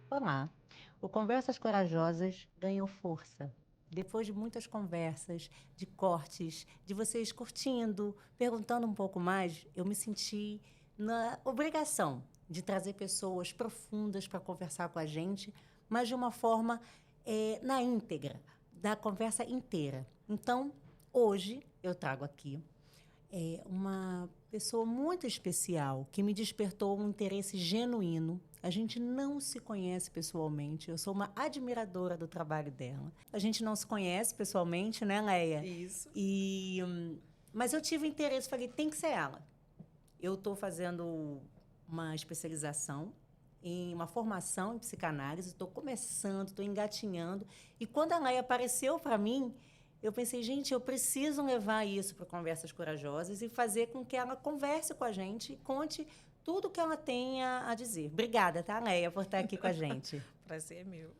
Olá, o Conversas Corajosas ganhou força. Depois de muitas conversas, de cortes, de vocês curtindo, perguntando um pouco mais, eu me senti na obrigação de trazer pessoas profundas para conversar com a gente, mas de uma forma na íntegra, da conversa inteira. Então, hoje eu trago aqui uma pessoa muito especial que me despertou um interesse genuíno. A gente não se conhece pessoalmente, eu sou uma admiradora do trabalho dela. A gente não se conhece pessoalmente, né, Leia? Isso. Mas eu tive interesse, falei, tem que ser ela. Eu estou fazendo uma especialização em uma formação em psicanálise, estou começando, estou engatinhando. E quando a Leia apareceu para mim, eu pensei, gente, eu preciso levar isso para Conversas Corajosas e fazer com que ela converse com a gente e conte tudo que ela tenha a dizer. Obrigada, tá, Leia, por estar aqui com a gente. Prazer é meu.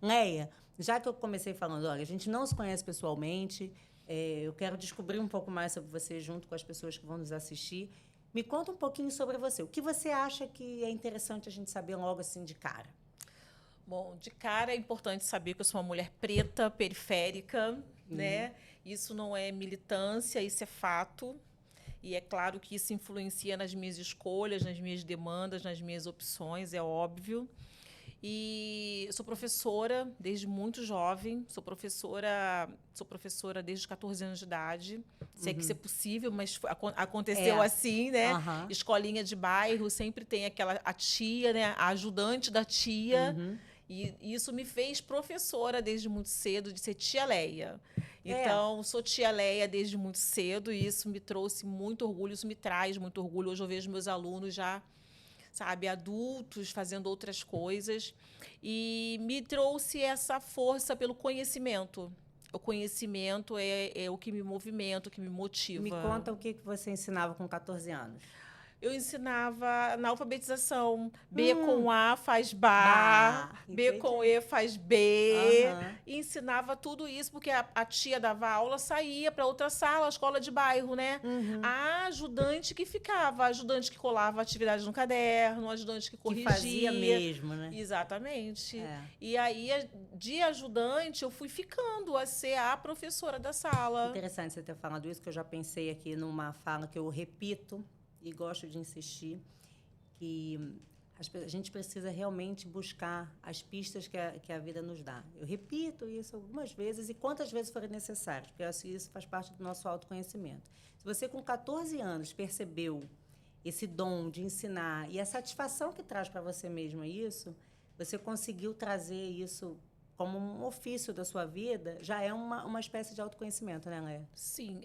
Leia, já que eu comecei falando, olha, a gente não se conhece pessoalmente, eu quero descobrir um pouco mais sobre você junto com as pessoas que vão nos assistir. Me conta um pouquinho sobre você. O que você acha que é interessante a gente saber logo assim de cara? Bom, de cara é importante saber que eu sou uma mulher preta, periférica, né? Isso não é militância, isso é fato. E é claro que isso influencia nas minhas escolhas, nas minhas demandas, nas minhas opções, é óbvio. E eu sou professora desde muito jovem, sou professora desde os 14 anos de idade. Sei que isso é possível, mas aconteceu assim, né? Aham. Escolinha de bairro, sempre tem a tia, né? A ajudante da tia. E isso me fez professora desde muito cedo, de ser tia Leia. Então, sou tia Leia desde muito cedo e isso me trouxe muito orgulho, isso me traz muito orgulho. Hoje eu vejo meus alunos já, sabe, adultos fazendo outras coisas. E me trouxe essa força pelo conhecimento. O conhecimento é o que me movimenta, o que me motiva. Me conta o que você ensinava com 14 anos. Eu ensinava na alfabetização. B com A faz Bá, B Entendi. com E faz B. Aham. E ensinava tudo isso, porque a tia dava aula, saía para outra sala, a escola de bairro, né? A ajudante que ficava, a ajudante que colava atividades no caderno, a ajudante que corrigia. Que fazia mesmo, né? Exatamente. É. E aí, de ajudante, eu fui ficando a ser a professora da sala. Interessante você ter falado isso, que eu já pensei aqui numa fala que eu repito e gosto de insistir, que a gente precisa realmente buscar as pistas que a vida nos dá. Eu repito isso algumas vezes e quantas vezes forem necessárias, porque eu acho que isso faz parte do nosso autoconhecimento. Se você, com 14 anos, percebeu esse dom de ensinar e a satisfação que traz para você mesmo isso, você conseguiu trazer isso como um ofício da sua vida, já é uma espécie de autoconhecimento, né, Léa? Sim,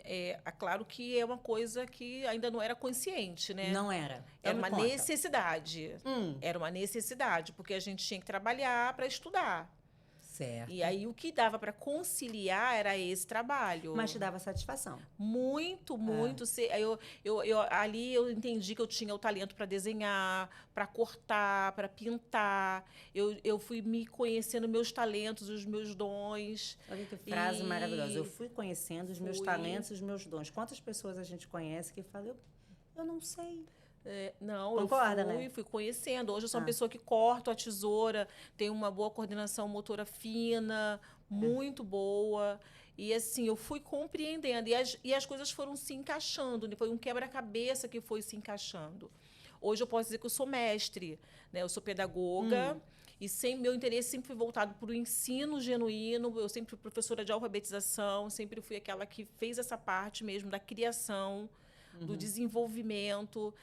claro que é uma coisa que ainda não era consciente, né? Não era. Era Me uma conta. necessidade. Era uma necessidade, porque a gente tinha que trabalhar para estudar. Certo. E aí o que dava para conciliar era esse trabalho. Mas te dava satisfação. Muito, muito. Ali eu entendi que eu tinha o talento para desenhar, para cortar, para pintar. Eu fui me conhecendo meus talentos, os meus dons. Olha que frase maravilhosa. Eu fui conhecendo os meus talentos e os meus dons. Quantas pessoas a gente conhece que falam, eu não sei. Não, Concorda, eu né? fui conhecendo. Hoje eu sou uma pessoa que corto a tesoura, tenho uma boa coordenação motora fina, muito boa. E assim, eu fui compreendendo. E as coisas foram se encaixando, né? Foi um quebra-cabeça que foi se encaixando. Hoje eu posso dizer que eu sou mestre, né? Eu sou pedagoga. E meu interesse sempre foi voltado para o ensino genuíno. Eu sempre fui professora de alfabetização, sempre fui aquela que fez essa parte mesmo da criação, do desenvolvimento.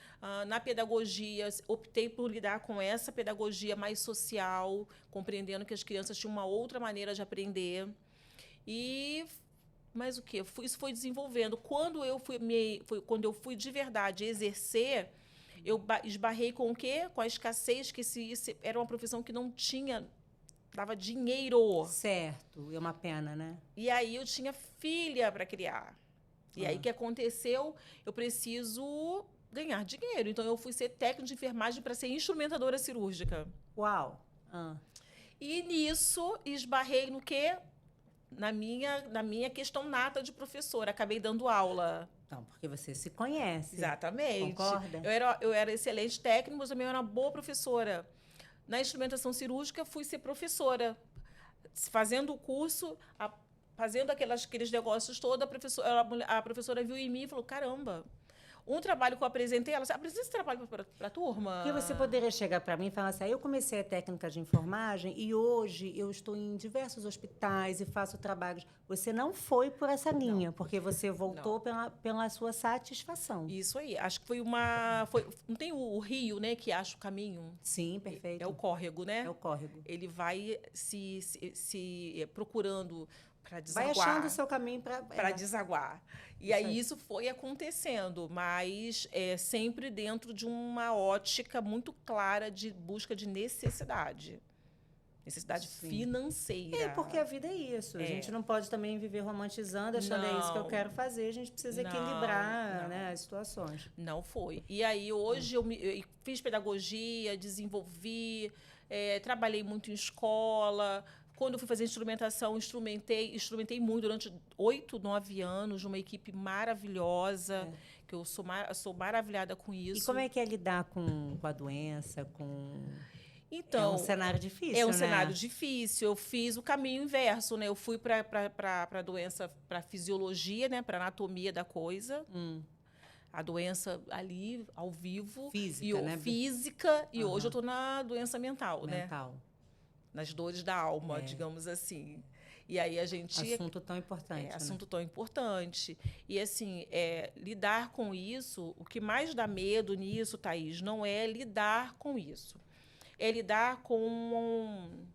Na pedagogia, optei por lidar com essa pedagogia mais social, compreendendo que as crianças tinham uma outra maneira de aprender. Mas o quê? Isso foi desenvolvendo. Quando eu fui de verdade exercer, eu esbarrei com o quê? Com a escassez, que isso era uma profissão que não tinha, dava dinheiro. Certo. É uma pena, né? E aí eu tinha filha para criar. E aí o que aconteceu? Eu preciso ganhar dinheiro. Então eu fui ser técnica de enfermagem para ser instrumentadora cirúrgica. Uau! E nisso esbarrei no quê? Na minha questão nata de professora. Acabei dando aula. Então, porque você se conhece. Exatamente. Concorda? Eu era excelente técnico, mas também era uma boa professora. Na instrumentação cirúrgica, fui ser professora. Fazendo o curso, fazendo aqueles negócios todos, a professora viu em mim e falou, caramba, um trabalho que eu apresentei, ela disse, apresenta esse trabalho para a turma. Porque você poderia chegar para mim e falar assim, eu comecei a técnica de enfermagem e hoje eu estou em diversos hospitais e faço trabalhos. Você não foi por essa linha, porque você voltou pela sua satisfação. Isso aí. Acho que não tem o rio, né, que acha o caminho? Sim, perfeito. É o córrego, né? É o córrego. Ele vai se procurando para desaguar. Vai achando o seu caminho para desaguar. E aí isso foi acontecendo, mas sempre dentro de uma ótica muito clara de busca de necessidade. Necessidade financeira. Porque a vida é isso. A gente não pode também viver romantizando, achando é isso que eu quero fazer. A gente precisa equilibrar né, as situações. Não foi. E aí, hoje, eu fiz pedagogia, desenvolvi, trabalhei muito em escola. Quando eu fui fazer instrumentação, instrumentei muito durante 8, 9 anos, numa equipe maravilhosa, que eu sou maravilhada com isso. E como é que é lidar com a doença, Então, é um cenário difícil, É um né? cenário difícil. Eu fiz o caminho inverso, né? Eu fui para a doença, para a fisiologia, né? Para a anatomia da coisa. A doença ali, ao vivo. Física, né? Física. E hoje eu estou na doença mental, né? Mental. Nas dores da alma, digamos assim. E aí a gente... Assunto tão importante. Assunto tão importante. E, assim, lidar com isso, o que mais dá medo nisso, Thaís, não é lidar com isso. É lidar com...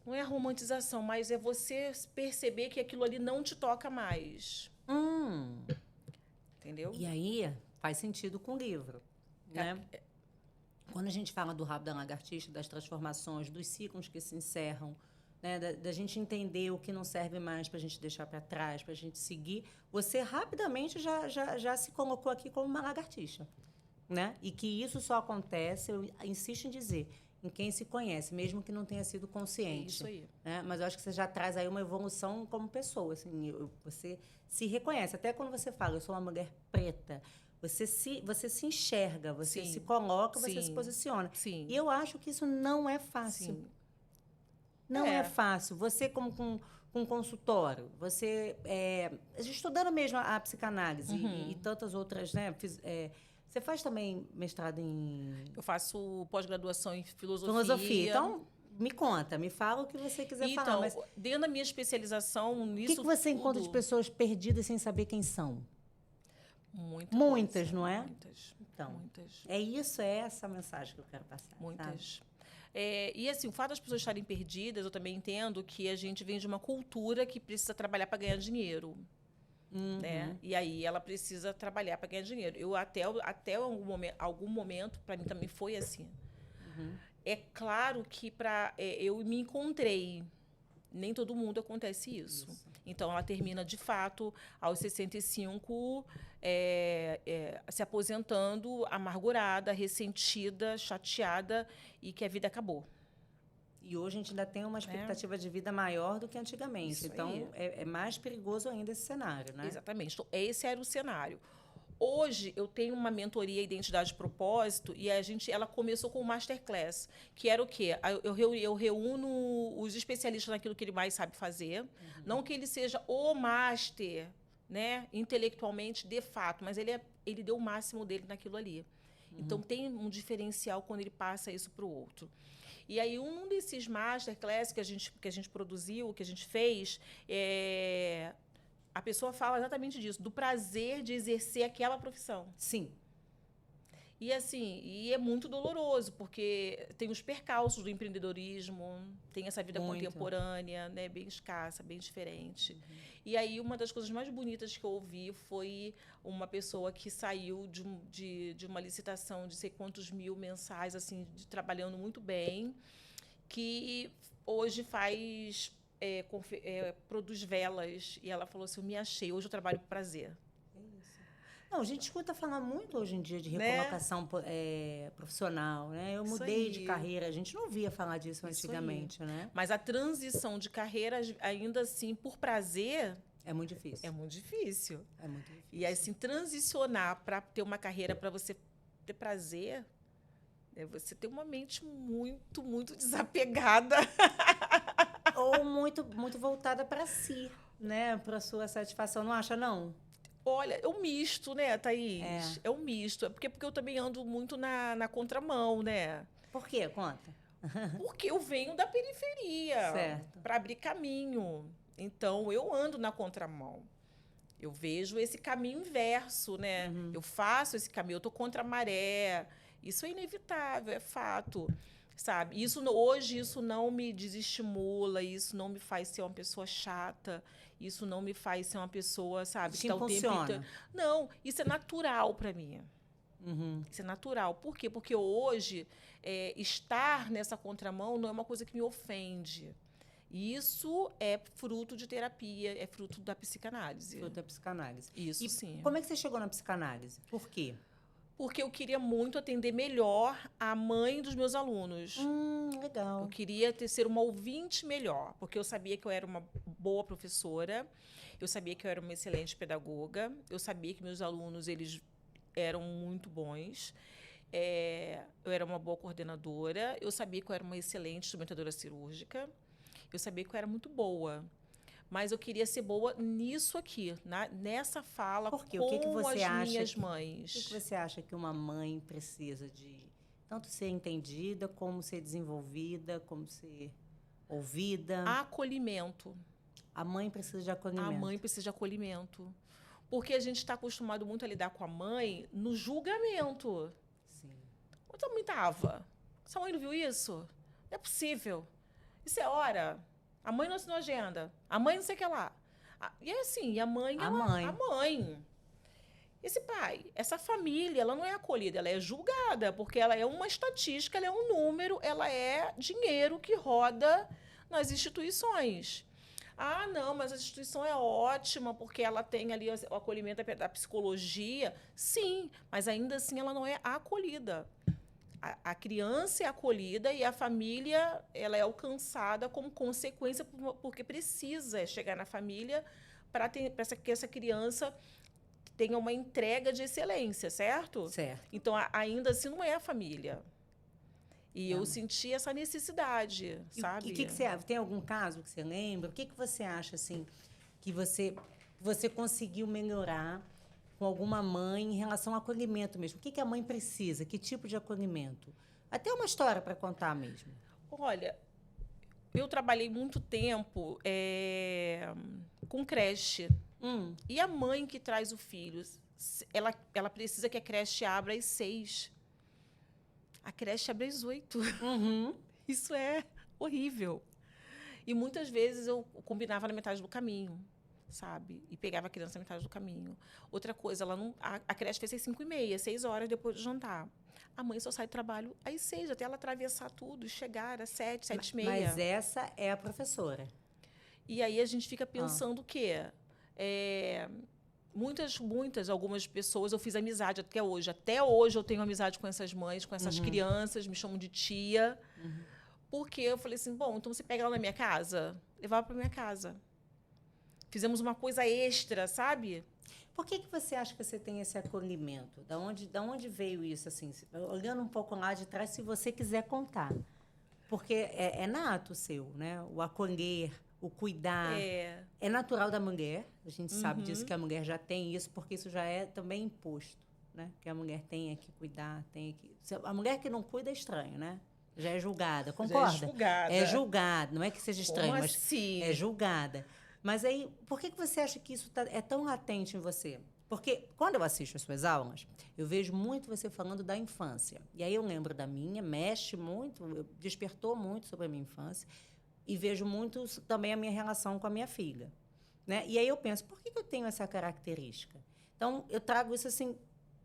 Não é a romantização, mas é você perceber que aquilo ali não te toca mais. Entendeu? E aí, faz sentido com o livro, né? Quando a gente fala do rabo da lagartixa, das transformações, dos ciclos que se encerram, né, da gente entender o que não serve mais para a gente deixar para trás, para a gente seguir, você rapidamente já se colocou aqui como uma lagartixa, né? E que isso só acontece, eu insisto em dizer, em quem se conhece, mesmo que não tenha sido consciente. Isso aí. Né? Mas eu acho que você já traz aí uma evolução como pessoa. Assim, você se reconhece. Até quando você fala, eu sou uma mulher preta, você se enxerga, você se coloca, você se posiciona. Sim. E eu acho que isso não é fácil. Sim. Não é fácil. Você, como com um consultório, você estudando mesmo a psicanálise e tantas outras, né? Você faz também mestrado em... Eu faço pós-graduação em filosofia. Então, me conta, me fala o que você quiser falar. Mas dentro da minha especialização nisso... O que você encontra de pessoas perdidas sem saber quem são? Muitas, não é? Muitas. Então, muitas. É essa a mensagem que eu quero passar. Muitas. E assim, o fato das pessoas estarem perdidas, eu também entendo que a gente vem de uma cultura que precisa trabalhar para ganhar dinheiro. Né? E aí ela precisa trabalhar para ganhar dinheiro. Eu até algum momento, para mim também foi assim. É claro que eu me encontrei. Nem todo mundo acontece isso. Então, ela termina, de fato, aos 65, se aposentando, amargurada, ressentida, chateada e que a vida acabou. E hoje a gente ainda tem uma expectativa de vida maior do que antigamente. Isso então, é mais perigoso ainda esse cenário, né? Exatamente. Então, esse era o cenário. Hoje, eu tenho uma mentoria Identidade e Propósito e ela começou com o Masterclass, que era o quê? Eu reúno os especialistas naquilo que ele mais sabe fazer. Não que ele seja o master, né, intelectualmente, de fato, mas ele deu o máximo dele naquilo ali. Então, tem um diferencial quando ele passa isso para o outro. E aí, um desses Masterclass que a gente produziu, que a gente fez, a pessoa fala exatamente disso, do prazer de exercer aquela profissão. Sim. E assim, é muito doloroso, porque tem os percalços do empreendedorismo, tem essa vida contemporânea, né, bem escassa, bem diferente. E aí, uma das coisas mais bonitas que eu ouvi foi uma pessoa que saiu de uma licitação de sei quantos mil mensais, assim, trabalhando muito bem, que hoje produz velas. E ela falou assim, eu me achei, hoje eu trabalho por prazer. Não, a gente escuta falar muito hoje em dia de recolocação profissional, né? Eu mudei de carreira, a gente não ouvia falar disso antigamente, né? Mas a transição de carreira, ainda assim, por prazer, É muito difícil. É muito difícil. É muito difícil. E assim, transicionar para ter uma carreira para você ter prazer, é você ter uma mente muito, muito desapegada. Ou muito, muito voltada para si, né? Para sua satisfação. Não acha, não? Olha, é um misto, né, Thaís? É um misto. Porque eu também ando muito na contramão, né? Por quê? Conta. Porque eu venho da periferia Certo. para abrir caminho. Então, eu ando na contramão. Eu vejo esse caminho inverso, né? Eu faço esse caminho, eu estou contra a maré. Isso é inevitável, é fato. Sabe? Hoje isso não me desestimula, isso não me faz ser uma pessoa chata, isso não me faz ser uma pessoa, sabe, Te que tá o tempo impulsiona. inteiro. Não, isso é natural para mim. Isso é natural. Por quê? Porque hoje estar nessa contramão não é uma coisa que me ofende. Isso é fruto de terapia, é fruto da psicanálise. Fruto da psicanálise. Isso E sim. como é que você chegou na psicanálise? Por quê? Porque eu queria muito atender melhor a mãe dos meus alunos. Legal. Eu queria ser uma ouvinte melhor, porque eu sabia que eu era uma boa professora, eu sabia que eu era uma excelente pedagoga, eu sabia que meus alunos eles eram muito bons, eu era uma boa coordenadora, eu sabia que eu era uma excelente instrumentadora cirúrgica, eu sabia que eu era muito boa. Mas eu queria ser boa nisso aqui, nessa fala Por quê? com O que você as acha minhas que- mães. O que você acha que uma mãe precisa de tanto ser entendida, como ser desenvolvida, como ser ouvida? Acolhimento. A mãe precisa de A acolhimento. mãe precisa de acolhimento. Porque a gente está acostumado muito a lidar com a mãe no julgamento. Sim. Onde a mãe estava? Essa mãe não viu isso? Não é possível. Isso é hora. A mãe não assinou agenda. A mãe não sei o que lá. E é assim, a mãe, A mãe. a mãe. Esse pai, essa família, ela não é acolhida, ela é julgada, porque ela é uma estatística, ela é um número, ela é dinheiro que roda nas instituições. Ah, não, mas a instituição é ótima, porque ela tem ali o acolhimento da psicologia. Sim, mas ainda assim ela não é acolhida. A criança é acolhida e a família ela é alcançada como consequência, porque precisa chegar na família para que essa criança tenha uma entrega de excelência, certo? Certo. Então, ainda assim, não é a família. E É. eu senti essa necessidade, sabe? E o que você acha? Tem algum caso que você lembra? O que você acha, assim, que você conseguiu melhorar com alguma mãe em relação ao acolhimento mesmo? O que a mãe precisa? Que tipo de acolhimento? Até uma história para contar mesmo. Olha, eu trabalhei muito tempo com creche. E a mãe que traz o filho, ela precisa que a creche abra às 6. A creche abre às 8. Isso é horrível. E muitas vezes eu combinava na metade do caminho, sabe? E pegava a criança na metade do caminho. Outra coisa, a creche fez às 5h30, 6 horas depois do jantar. A mãe só sai do trabalho às 6, até ela atravessar tudo, chegar às 7, 7h30. Mas essa é a professora. E aí a gente fica pensando o quê? Algumas pessoas eu fiz amizade até hoje. Até hoje eu tenho amizade com essas mães, com essas crianças, me chamam de tia. Porque eu falei assim, bom, então você pega ela na minha casa? Levava para minha casa. Fizemos uma coisa extra, sabe? Por que você acha que você tem esse acolhimento? Da onde veio isso, assim? Olhando um pouco lá de trás, se você quiser contar. Porque é nato seu, né? O acolher, o cuidar. É natural da mulher. A gente sabe disso, que a mulher já tem isso, porque isso já é também imposto, né? Que a mulher tem que cuidar, A mulher que não cuida é estranho, né? Já é julgada, concorda? Já é julgada. É julgada, não é que seja estranho, Como mas assim? é julgada. Mas aí, por que você acha que isso é tão latente em você? Porque quando eu assisto as suas aulas, eu vejo muito você falando da infância. E aí eu lembro da minha, mexe muito, despertou muito sobre a minha infância. E vejo muito também a minha relação com a minha filha, né? E aí eu penso, por que eu tenho essa característica? Então, eu trago isso assim,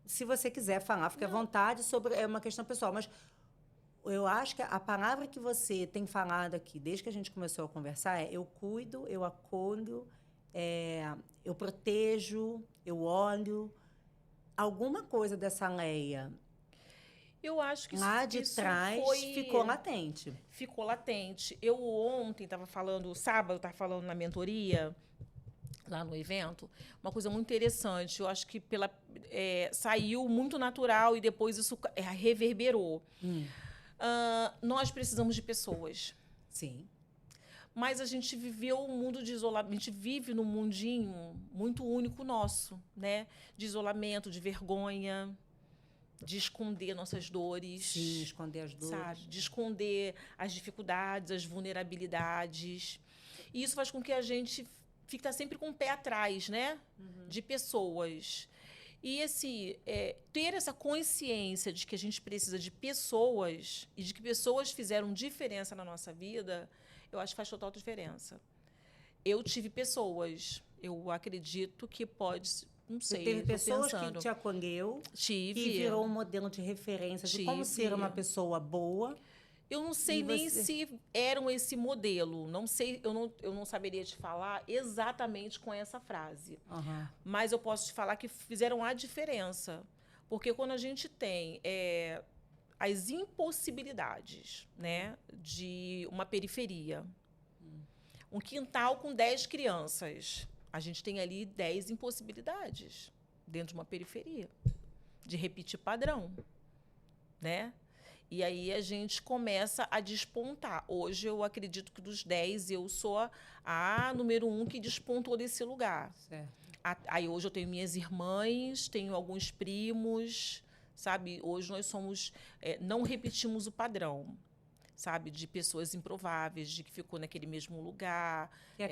se você quiser falar, fique à vontade, é uma questão pessoal, mas eu acho que a palavra que você tem falado aqui, desde que a gente começou a conversar, é eu cuido, eu acolho, eu protejo, eu olho. Alguma coisa dessa Leia Eu acho que lá de trás ficou latente. Ficou latente. Eu ontem estava falando, sábado estava falando na mentoria lá no evento, uma coisa muito interessante. Eu acho que saiu muito natural e depois isso reverberou. Nós precisamos de pessoas. Sim. Mas a gente viveu um mundo de isolamento, a gente vive num mundinho muito único nosso, né? De isolamento, de vergonha, de esconder nossas dores. Sim, esconder as dores. Sabe? De esconder as dificuldades, as vulnerabilidades. E isso faz com que a gente fique sempre com o pé atrás, né? De pessoas. E ter essa consciência de que a gente precisa de pessoas e de que pessoas fizeram diferença na nossa vida, eu acho que faz total diferença. Eu tive pessoas. Eu acredito que pode... Não sei, teve pessoas pensando. que te acolheu, Tive. que virou um modelo de referência de como ser uma pessoa boa. Eu não sei nem se eram esse modelo. Não sei, eu não saberia te falar exatamente com essa frase. Mas eu posso te falar que fizeram a diferença. Porque quando a gente tem as impossibilidades, né, de uma periferia, um quintal com 10 crianças, a gente tem ali 10 impossibilidades dentro de uma periferia, de repetir padrão, né? E aí a gente começa a despontar. Hoje eu acredito que dos 10 eu sou a número 1 que despontou desse lugar. Certo. Aí hoje eu tenho minhas irmãs, tenho alguns primos, sabe? Hoje nós somos, não repetimos o padrão, sabe? De pessoas improváveis, de que ficou naquele mesmo lugar. Que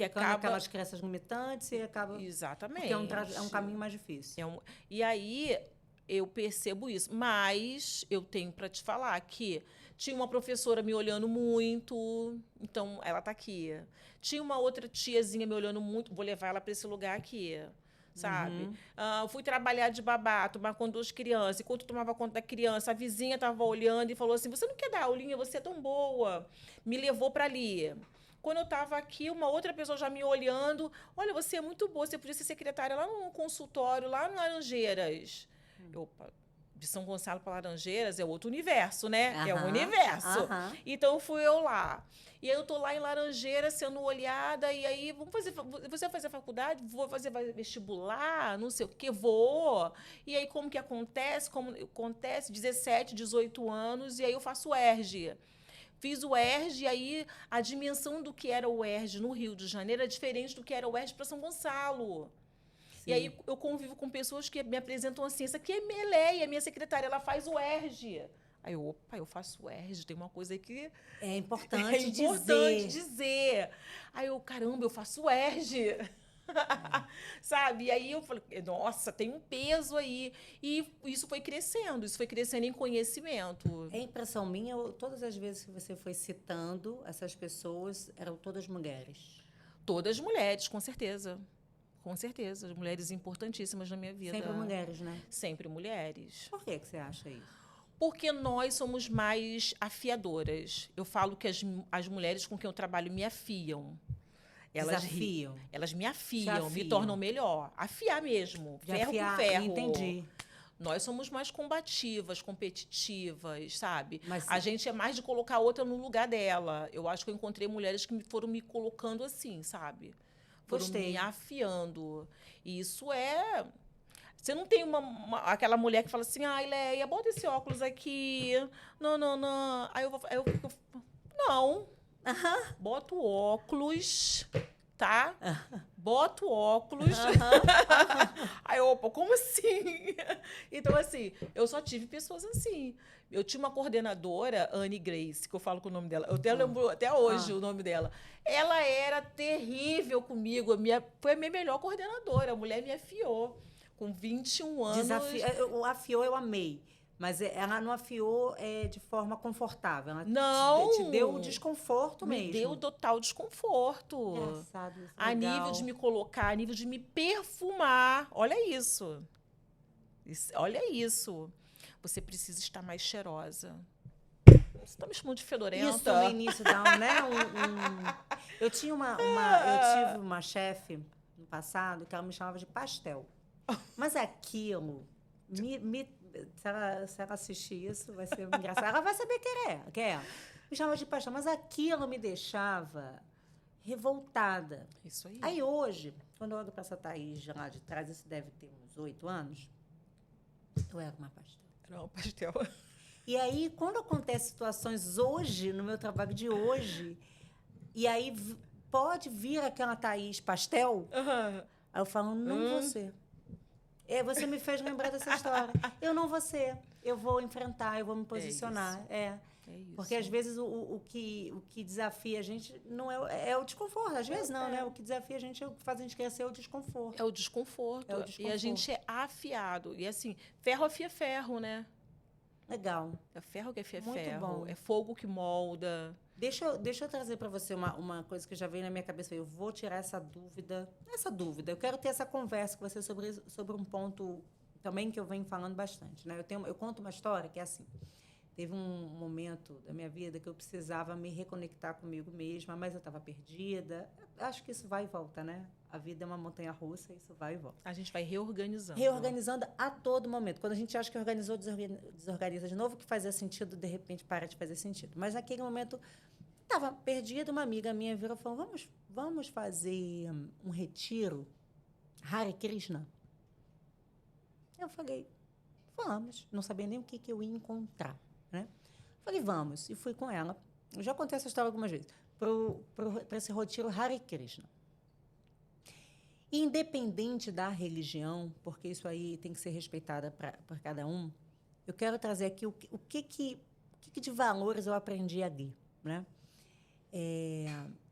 acabou aquelas crenças limitantes e acaba... Exatamente. Porque é um caminho mais difícil. E aí... eu percebo isso, mas eu tenho para te falar que tinha uma professora me olhando muito, então ela está aqui. Tinha uma outra tiazinha me olhando muito, vou levar ela para esse lugar aqui, sabe? Fui trabalhar de babá, tomar conta das crianças. Enquanto eu tomava conta da criança, a vizinha estava olhando e falou assim, você não quer dar aulinha? Você é tão boa. Me levou para ali. Quando eu estava aqui, uma outra pessoa já me olhando, olha, você é muito boa, você podia ser secretária lá no consultório, lá no Laranjeiras. Opa, de São Gonçalo para Laranjeiras é outro universo, né? É um universo. Então, fui eu lá. E aí, eu estou lá em Laranjeiras, sendo olhada, e aí, você vai fazer faculdade? Vou fazer vestibular? Não sei o quê, vou. E aí, como que acontece? Acontece 17, 18 anos, e aí eu faço UERJ. Fiz o UERJ, e aí a dimensão do que era o UERJ no Rio de Janeiro é diferente do que era o UERJ para São Gonçalo. E aí eu convivo com pessoas que me apresentam assim, essa aqui é Meleia, minha secretária, ela faz o UERJ. Aí eu faço o UERJ, tem uma coisa aí que... É importante dizer. Aí caramba, eu faço o UERJ. Sabe? E aí eu falei, nossa, tem um peso aí. E isso foi crescendo em conhecimento. É impressão minha, todas as vezes que você foi citando essas pessoas, eram todas mulheres? Todas mulheres, com certeza. Com certeza, mulheres importantíssimas na minha vida. Sempre mulheres, né? Sempre mulheres. Por que você acha isso? Porque nós somos mais afiadoras. Eu falo que as mulheres com quem eu trabalho me afiam. Elas me afiam, me tornam melhor. Afiar mesmo, ferro com ferro. Entendi. Nós somos mais combativas, competitivas, sabe? A gente é mais de colocar a outra no lugar dela. Eu acho que eu encontrei mulheres que foram me colocando assim, sabe? Foram me afiando. E isso é... Você não tem aquela mulher que fala assim, ai, Leia, bota esse óculos aqui. Não. Aí eu fico... Não. Bota o óculos, tá? Bota o óculos. Aí, opa, como assim? Então, assim, eu só tive pessoas assim. Eu tinha uma coordenadora, Anne Grace, que eu falo com o nome dela. Eu até lembro até hoje o nome dela. Ela era terrível comigo. Foi a minha melhor coordenadora. A mulher me afiou. Com 21 anos... O afiou eu amei. Mas ela não afiou de forma confortável. Ela não! Te deu um desconforto mesmo. Me deu total desconforto. Engraçado. Isso, a nível de me colocar, a nível de me perfumar. Olha isso. Olha isso. Você precisa estar mais cheirosa. Você está me chamando de fedorenta? Isso no início dá, né? Eu tive uma chefe no passado que ela me chamava de pastel. Mas aquilo... Se ela assistir isso, vai ser engraçado. Ela vai saber quem é. Me chamava de pastel. Mas aquilo me deixava revoltada. Isso aí. Aí hoje, quando eu olho para essa Thaís de lá de trás, isso deve ter uns 8 anos, eu era uma pastel. Não, pastel. E aí, quando acontecem situações hoje, no meu trabalho de hoje, e aí pode vir aquela Thaís pastel, aí eu falo, não vou ser. Você me fez lembrar dessa história. Eu não vou ser. Eu vou enfrentar, eu vou me posicionar. É isso. Porque às vezes o que desafia a gente não é o desconforto. Às vezes não, né? O que desafia a gente, o que faz a gente crescer é o desconforto. É o desconforto. É o desconforto. E a gente é afiado. E assim, ferro afia ferro, né? Legal. É ferro que afia Muito ferro. bom. É fogo que molda. Deixa eu trazer para você uma coisa que já veio na minha cabeça. Eu vou tirar essa dúvida. Eu quero ter essa conversa com você sobre um ponto também que eu venho falando bastante, né? Eu conto uma história que é assim. Teve um momento da minha vida que eu precisava me reconectar comigo mesma, mas eu estava perdida. Acho que isso vai e volta, né? A vida é uma montanha-russa, isso vai e volta. A gente vai reorganizando. Reorganizando a todo momento. Quando a gente acha que organizou, desorganiza de novo, que fazia sentido, de repente para de fazer sentido. Mas naquele momento, estava perdida, uma amiga minha virou e falou, vamos fazer um retiro Hare Krishna? Eu falei, vamos. Não sabia nem o que eu ia encontrar. Né? Falei, vamos. E fui com ela. Eu já contei essa história algumas vezes. Para esse retiro Hare Krishna. Independente da religião, porque isso aí tem que ser respeitada por cada um, eu quero trazer aqui o que de valores eu aprendi ali. Né?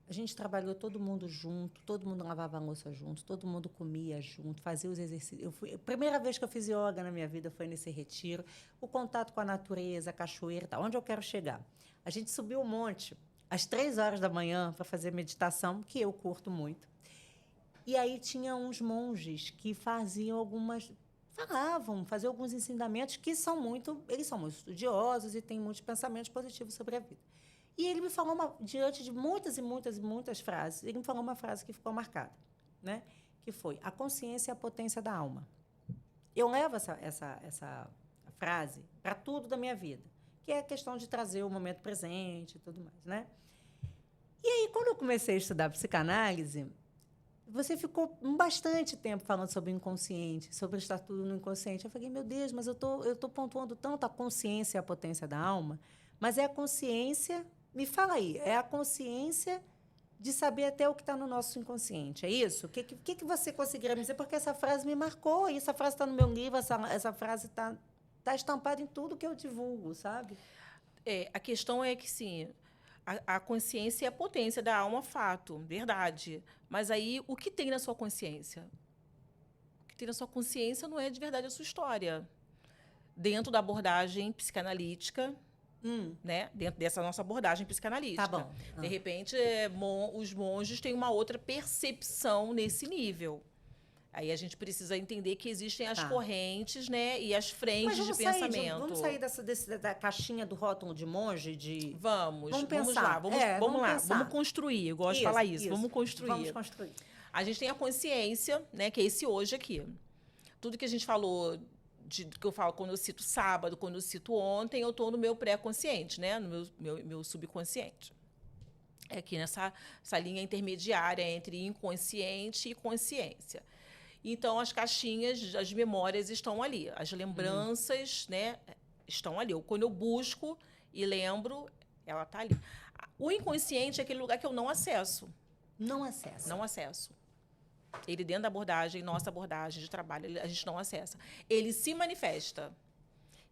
A gente trabalhou todo mundo junto, todo mundo lavava a louça junto, todo mundo comia junto, fazia os exercícios. A primeira vez que eu fiz yoga na minha vida foi nesse retiro. O contato com a natureza, a cachoeira, tá, onde eu quero chegar. A gente subiu um monte às 3 horas da manhã para fazer meditação, que eu curto muito. E aí tinha uns monges que faziam faziam alguns ensinamentos que eles são muito estudiosos e têm muitos pensamentos positivos sobre a vida. E ele me falou, diante de muitas e muitas e muitas frases, ele me falou uma frase que ficou marcada, né? Que foi, a consciência é a potência da alma. Eu levo essa frase para tudo da minha vida, que é a questão de trazer o momento presente e tudo mais, né? E aí, quando eu comecei a estudar psicanálise, você ficou bastante tempo falando sobre o inconsciente, sobre estar tudo no inconsciente. Eu falei, meu Deus, mas eu tô pontuando tanto a consciência e a potência da alma, mas é a consciência... Me fala aí, é a consciência de saber até o que está no nosso inconsciente, é isso? O que você conseguiria me dizer? Porque essa frase me marcou, e essa frase está no meu livro, essa frase está estampada em tudo que eu divulgo, sabe? A questão é que, sim, a consciência é a potência da alma, fato, verdade. Mas aí, o que tem na sua consciência? O que tem na sua consciência não é de verdade a sua história. Dentro da abordagem psicanalítica... Né? Dentro dessa nossa abordagem psicanalítica. Tá bom. De repente, os monges têm uma outra percepção nesse nível. Aí a gente precisa entender que existem as correntes, né? E as frentes de pensamento. Vamos sair da caixinha do rótulo de monge? Vamos pensar. Vamos lá. Vamos construir. Eu gosto de falar isso. Vamos construir. Vamos construir. A gente tem a consciência, né? Que é esse hoje aqui. Tudo que a gente falou... que eu falo quando eu cito sábado, quando eu cito ontem, eu estou no meu pré-consciente, né? No meu subconsciente. É aqui nessa linha intermediária entre inconsciente e consciência. Então, as caixinhas, as memórias estão ali. As lembranças, né, estão ali. Quando eu busco e lembro, ela está ali. O inconsciente é aquele lugar que eu não acesso. Não acesso. Não acesso. Ele, dentro da abordagem, nossa abordagem de trabalho, a gente não acessa. Ele se manifesta.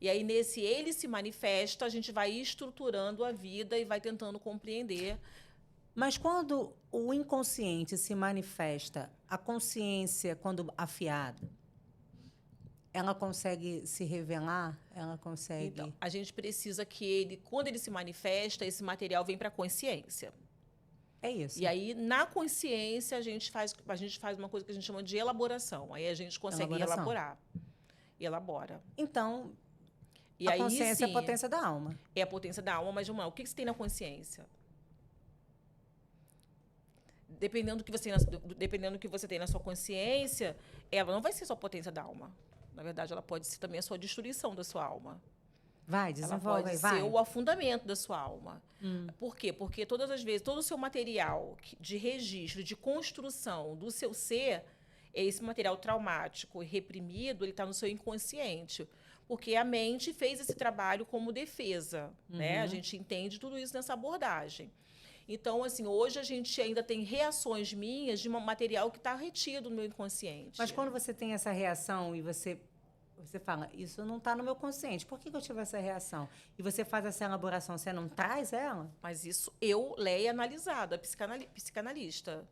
E aí, nesse ele se manifesta, a gente vai estruturando a vida e vai tentando compreender. Mas quando o inconsciente se manifesta, a consciência, quando afiada, ela consegue se revelar? Ela consegue... Então, a gente precisa que ele, quando ele se manifesta, esse material vem para a consciência. É isso. E aí, na consciência, a gente faz uma coisa que a gente chama de elaboração. Aí a gente consegue elaborar. Elabora. Então, e a aí, consciência sim, é a potência da alma. É a potência da alma, mas, o que você tem na consciência? Dependendo do que você tem na sua consciência, ela não vai ser só a potência da alma. Na verdade, ela pode ser também a sua destruição da sua alma. Vai, Ela desenvolve, pode vai. ser o afundamento da sua alma. Por quê? Porque todas as vezes, todo o seu material de registro, de construção do seu ser, esse material traumático e reprimido, ele está no seu inconsciente. Porque a mente fez esse trabalho como defesa, né? A gente entende tudo isso nessa abordagem. Então, assim, hoje a gente ainda tem reações minhas de um material que está retido no meu inconsciente. Mas quando você tem essa reação e você fala, isso não está no meu consciente, por que eu tive essa reação? E você faz essa elaboração, você não traz ela? Mas isso eu, Leia, analisada, psicanalista.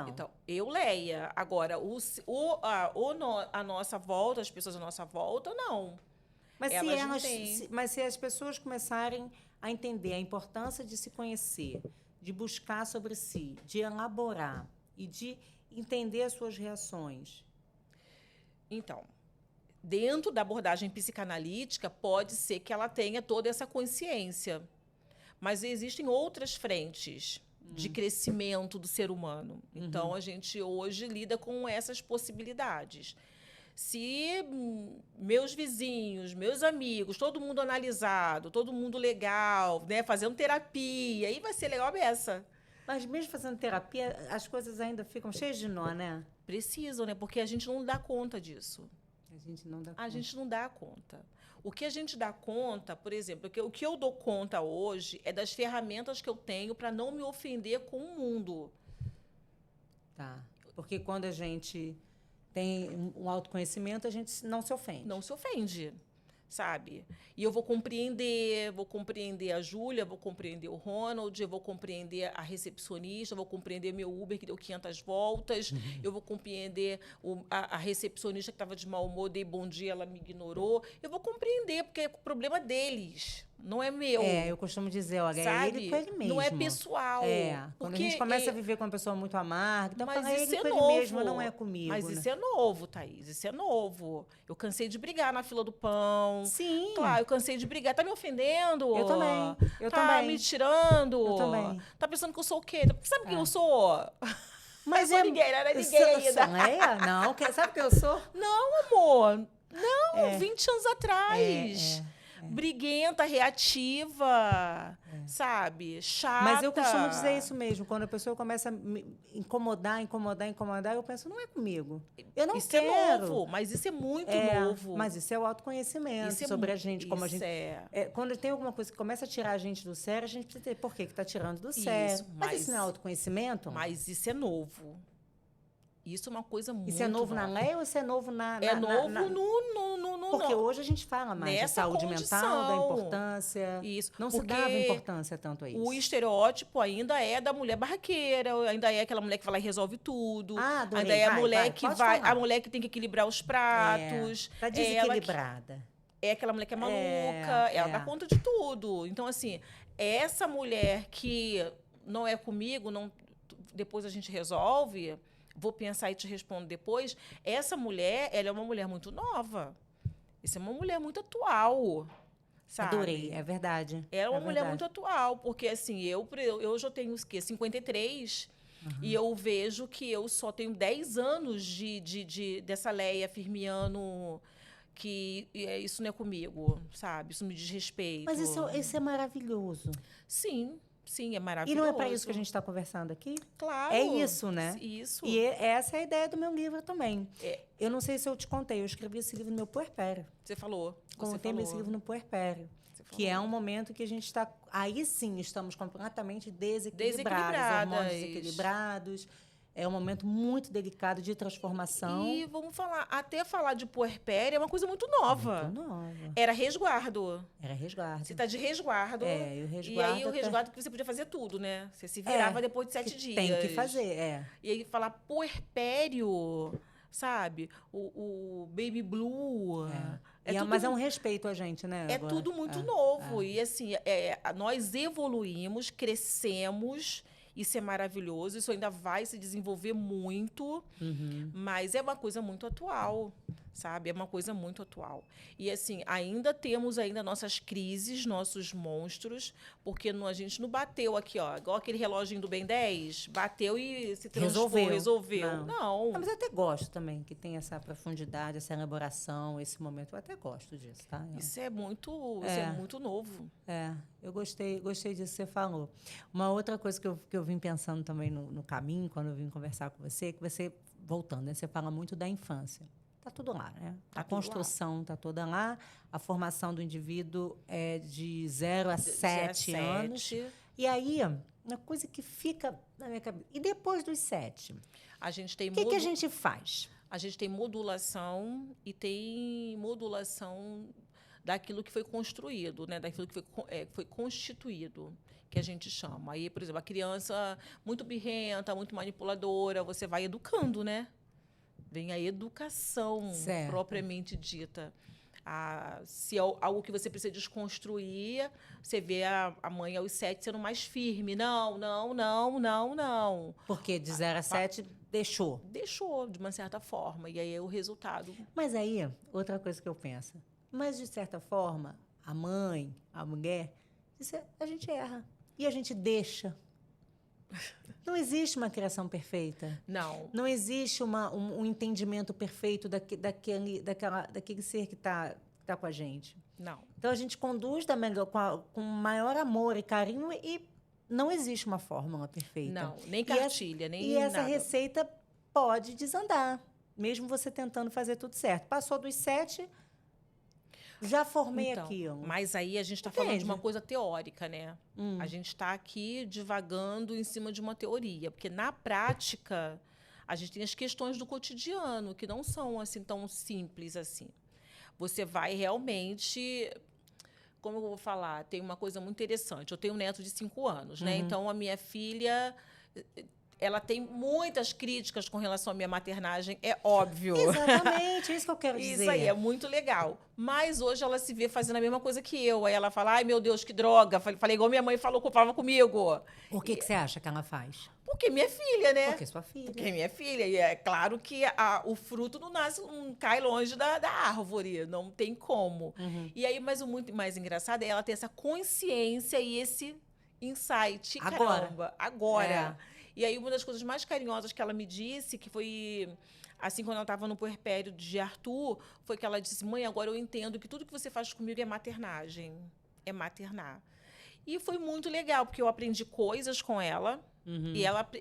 Então, eu, Leia. Agora, a nossa volta, as pessoas à nossa volta, não. Mas Elas não têm. mas se as pessoas começarem a entender a importância de se conhecer, de buscar sobre si, de elaborar e de entender as suas reações. Então, dentro da abordagem psicanalítica, pode ser que ela tenha toda essa consciência. Mas existem outras frentes de crescimento do ser humano. Então, a gente hoje lida com essas possibilidades. Se meus vizinhos, meus amigos, todo mundo analisado, todo mundo legal, né, fazendo terapia, aí vai ser legal a beça. Mas mesmo fazendo terapia, as coisas ainda ficam cheias de nó, né? Precisam, né? Porque a gente não dá conta disso. A gente não dá conta. A gente não dá conta. O que a gente dá conta, por exemplo, o que eu dou conta hoje é das ferramentas que eu tenho para não me ofender com o mundo. Tá. Porque quando a gente tem um autoconhecimento, a gente não se ofende. Não se ofende, sabe? E eu vou compreender a Júlia, vou compreender o Ronald, eu vou compreender a recepcionista, vou compreender meu Uber que deu 500 voltas, eu vou compreender a recepcionista que estava de mau humor, dei bom dia, ela me ignorou. Eu vou compreender, porque é o problema deles, não é meu. Eu costumo dizer, olha, sabe? é ele com ele mesmo. Não é pessoal. Quando a gente começa a viver com uma pessoa muito amarga, então fala, isso ele com ele mesmo, não é comigo. Mas né? isso é novo, Thaís, isso é novo. Eu cansei de brigar na fila do pão. Sim. Claro, eu cansei de brigar. Tá me ofendendo? Eu também. Eu tá também. me tirando? Eu também. Tá pensando que eu sou o quê? Sabe quem eu sou? Mas eu sou ninguém, não era ninguém ainda. Não, sabe quem eu sou? Não, amor. Não, 20 anos atrás. É. Briguenta, reativa, sabe? Chata. Mas eu costumo dizer isso mesmo. Quando a pessoa começa a me incomodar, eu penso, não é comigo. Eu não isso quero. É novo, mas isso é muito novo. Mas isso é o autoconhecimento sobre a gente. Como a gente quando tem alguma coisa que começa a tirar a gente do sério, a gente precisa ter por que está tirando do sério. Mas isso não é autoconhecimento? Mas isso é novo. Isso é uma coisa muito Isso é novo na lei ou isso é novo na... É novo no Porque hoje a gente fala mais de saúde mental, da importância. Isso. Não se dava importância tanto a isso. O estereótipo ainda é da mulher barraqueira, ainda é aquela mulher que vai lá e resolve tudo. Adorei. Ainda é a mulher que vai, a mulher que tem que equilibrar os pratos. Tá desequilibrada. É aquela mulher que é maluca, ela dá conta de tudo. Então, assim, essa mulher que não é comigo, depois a gente resolve, vou pensar e te respondo depois, essa mulher, ela é uma mulher muito nova. Isso é uma mulher muito atual, sabe? Adorei, é verdade. Ela é uma mulher muito atual, porque, assim, eu já tenho, o quê? 53, e eu vejo que eu só tenho 10 anos dessa Leia Firmiano, que isso não é comigo, sabe? Isso me diz respeito. Mas isso é maravilhoso. Sim, é maravilhoso. E não é para isso que a gente está conversando aqui? Claro. É isso, né? Isso. E essa é a ideia do meu livro também. Eu não sei se eu te contei, eu escrevi esse livro no meu puerpério. Você falou. Contei esse livro no puerpério. Que é um momento que a gente está... Aí sim, estamos completamente desequilibrados. Hormônios desequilibrados. É um momento muito delicado de transformação. E vamos falar de puerpério é uma coisa muito nova. Muito nova. Era resguardo. Você está de resguardo. E o resguardo. E aí o resguardo que você podia fazer tudo, né? Você se virava depois de 7 dias. Tem que fazer, E aí falar puerpério, sabe? O baby blue. Mas é um respeito a gente, né? É tudo muito novo. E assim, nós evoluímos, crescemos. Isso é maravilhoso, isso ainda vai se desenvolver muito, mas é uma coisa muito atual, sabe? É uma coisa muito atual. E, assim, ainda temos ainda nossas crises, nossos monstros, porque a gente não bateu aqui, ó, igual aquele reloginho do Ben 10, bateu e se transformou, resolveu. Não, Não, mas eu até gosto também, que tem essa profundidade, essa elaboração, esse momento. Eu até gosto disso, tá? isso é muito novo. Eu gostei disso que você falou. Uma outra coisa que eu vim pensando também no caminho, quando eu vim conversar com você, que você, voltando, né, você fala muito da infância. Está tudo lá, né? Tá A tudo lá. construção está toda lá, a formação do indivíduo é de 0 a 7 anos. E aí, uma coisa que fica na minha cabeça. E depois dos 7? A gente tem O que a gente faz? A gente tem modulação e tem modulação daquilo que foi construído, né? Daquilo que foi constituído, que a gente chama. Aí, por exemplo, a criança muito birrenta, muito manipuladora, você vai educando, né? Vem a educação propriamente dita. Se é algo que você precisa desconstruir, você vê a mãe aos 7 sendo mais firme. Não, não, não, não, não. Porque de 0 a 7 deixou. Deixou, de uma certa forma. E aí é o resultado. Mas aí, outra coisa que eu penso. Mas, de certa forma, a mãe, a mulher, a gente erra. E a gente deixa. Não existe uma criação perfeita. Não. Não existe um entendimento perfeito daquele ser que está com a gente. Não. Então, a gente conduz com maior amor e carinho e não existe uma fórmula perfeita. Não, nem cartilha, nem nada. E essa receita pode desandar, mesmo você tentando fazer tudo certo. Passou dos 7... Já formei aquilo. Mas aí a gente está falando de uma coisa teórica, né? A gente está aqui divagando em cima de uma teoria, porque na prática a gente tem as questões do cotidiano que não são assim tão simples assim. Você vai realmente, como eu vou falar, tem uma coisa muito interessante. Eu tenho um neto de 5 anos, né? Então a minha filha, ela tem muitas críticas com relação à minha maternagem, é óbvio. Exatamente, é isso que eu quero dizer. Isso aí, é muito legal. Mas hoje ela se vê fazendo a mesma coisa que eu. Aí ela fala, ai, meu Deus, que droga. Falei igual minha mãe falava comigo. Por que você acha que ela faz? Porque minha filha, né? Porque sua filha. Porque minha filha. E é claro que o fruto não cai longe da árvore. Não tem como. E aí, mas o muito mais engraçado é ela ter essa consciência e esse insight. Agora. E aí, uma das coisas mais carinhosas que ela me disse, que foi, assim, quando ela estava no puerpério de Arthur, foi que ela disse, mãe, agora eu entendo que tudo que você faz comigo é maternagem, é maternar. E foi muito legal, porque eu aprendi coisas com ela,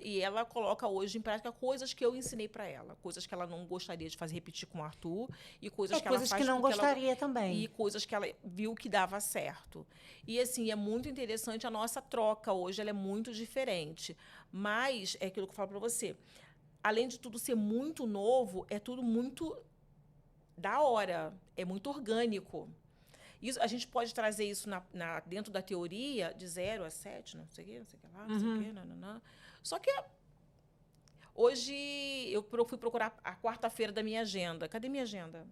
e ela coloca hoje em prática coisas que eu ensinei para ela, coisas que ela não gostaria de fazer repetir com o Arthur, e coisas que ela faz que não gostaria também. E coisas que ela viu que dava certo. E, assim, é muito interessante a nossa troca hoje, ela é muito diferente. Mas é aquilo que eu falo para você. Além de tudo ser muito novo, é tudo muito da hora, é muito orgânico. Isso, a gente pode trazer isso dentro da teoria de 0 a 7, não sei o que, não sei o que lá, não sei o que, não. Só que hoje eu fui procurar a quarta-feira da minha agenda. Cadê minha agenda?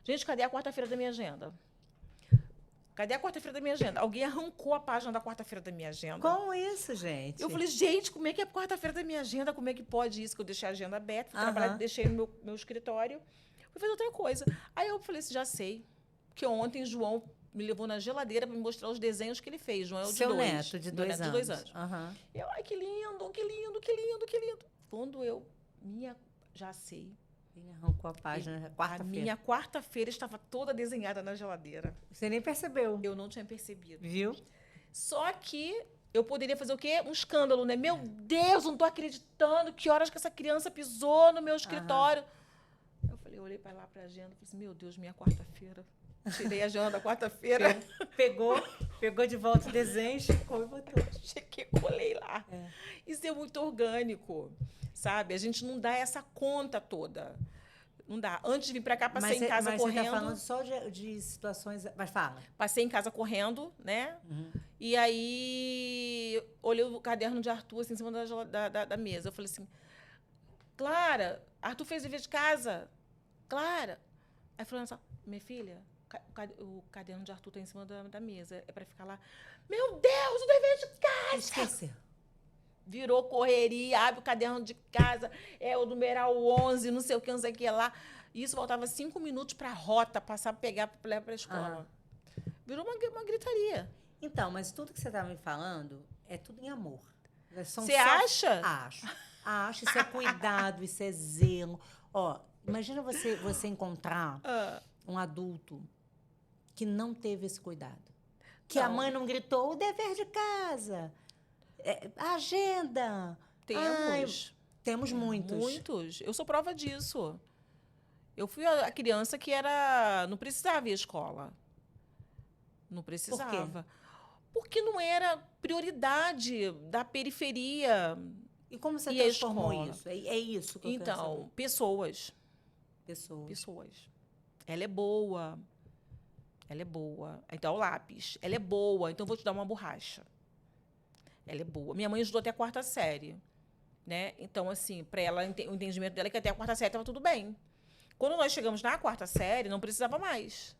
Gente, cadê a quarta-feira da minha agenda? Cadê a quarta-feira da minha agenda? Alguém arrancou a página da quarta-feira da minha agenda. Como isso, gente? Eu falei, gente, como é que é a quarta-feira da minha agenda? Como é que pode isso? Que eu deixei a agenda aberta, fui trabalhar, deixei no meu escritório. Fui fazer outra coisa. Aí eu falei assim, já sei. Porque ontem João me levou na geladeira para me mostrar os desenhos que ele fez. João é o de 2. Seu neto, de 2 anos. De 2 anos. Eu, ai, que lindo, que lindo, que lindo, que lindo. Quando já sei. Arrancou a página, quarta-feira. A minha quarta-feira estava toda desenhada na geladeira. Você nem percebeu. Eu não tinha percebido. Viu? Só que eu poderia fazer o quê? Um escândalo, né? Meu Deus, não estou acreditando que horas que essa criança pisou no meu escritório. Eu olhei para lá para a agenda e falei assim, meu Deus, minha quarta-feira. Tirei a agenda da quarta-feira. Pegou de volta o desenho, checou e botou. Chequei, colei lá. Isso é muito orgânico, sabe? A gente não dá essa conta toda. Não dá. Antes de vir para cá, passei em casa correndo. Mas você está falando só de situações... Mas fala. Passei em casa correndo, né? E aí, olhei o caderno de Arthur assim, em cima da mesa. Eu falei assim, Clara, Arthur fez o dever de casa. Clara. Aí falando assim, minha filha, o caderno de Arthur está em cima da mesa. É para ficar lá. Meu Deus, o dever de casa! Esqueceu. Virou correria, abre o caderno de casa, é o numeral 11, não sei o que lá. Isso voltava 5 minutos para a rota, passar, pegar para levar para a escola. Virou uma gritaria. Então, mas tudo que você está me falando é tudo em amor. Você acha? Acho. Acho. Isso é cuidado, isso é zelo. Ó, imagina você encontrar um adulto que não teve esse cuidado. Que a mãe não gritou o dever de casa, a agenda. Temos muitos. Muitos. Eu sou prova disso. Eu fui a criança que não precisava ir à escola. Não precisava. Por quê? Porque não era prioridade da periferia. E como você E a transformou escola? isso? É isso que eu quero Então, saber. pessoas. Pessoas. Ela é boa. Ela é boa. Então, o lápis. Ela é boa, então eu vou te dar uma borracha. Ela é boa. Minha mãe estudou até a 4ª série. Né? Então, assim, para ela, o entendimento dela é que até a 4ª série estava tudo bem. Quando nós chegamos na 4ª série, não precisava mais.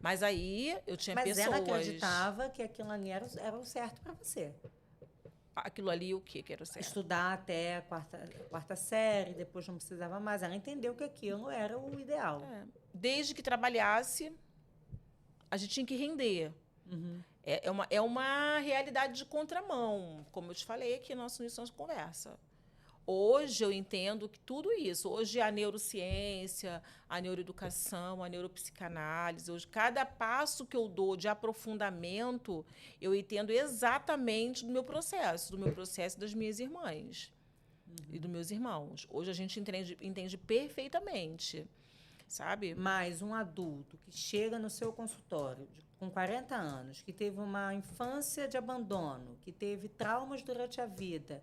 Mas aí eu tinha pessoas... Mas ela acreditava que aquilo ali era o certo para você. Aquilo ali, o que era o certo? Estudar até a 4ª série, depois não precisava mais. Ela entendeu que aquilo era o ideal. Desde que trabalhasse, a gente tinha que render. É uma realidade de contramão, como eu te falei aqui na nossa lição de conversa. Hoje eu entendo que tudo isso, hoje a neurociência, a neuroeducação, a neuropsicanálise, hoje cada passo que eu dou de aprofundamento, eu entendo exatamente do meu processo das minhas irmãs e dos meus irmãos. Hoje a gente entende perfeitamente, sabe? Mas um adulto que chega no seu consultório com 40 anos, que teve uma infância de abandono, que teve traumas durante a vida,